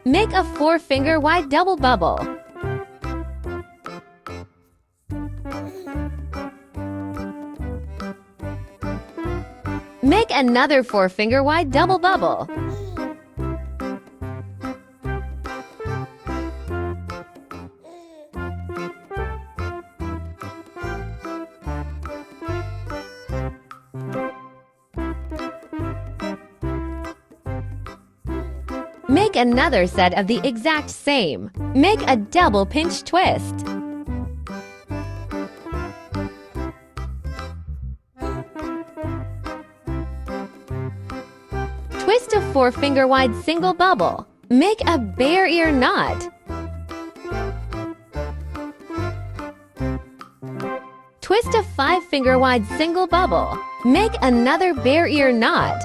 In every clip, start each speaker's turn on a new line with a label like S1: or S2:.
S1: Make a 4-finger wide double bubble. Make another 4-finger wide double bubble. Make another set of the exact same. Make a double pinch twist. Twist a 4-finger wide single bubble. Make a bear ear knot. Twist a 5-finger wide single bubble. Make another bear ear knot.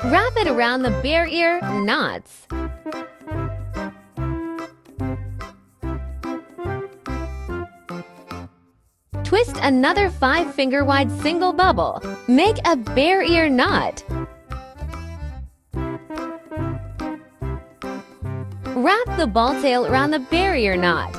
S1: Wrap it around the bear ear knots. Twist another 5-finger wide single bubble. Make a bear ear knot. Wrap the ball tail around the bear ear knot.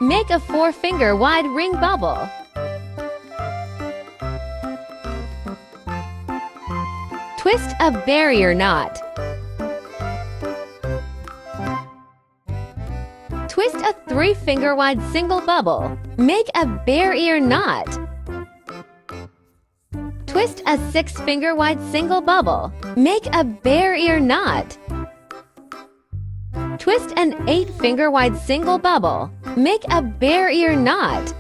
S1: Make a 4-finger wide ring bubble. Twist a bear ear knot. Twist a 3-finger wide single bubble. Make a bear ear knot. Twist a 6-finger wide single bubble. Make a bear ear knot. Twist an 8-finger wide single bubble. Make a bear ear knot.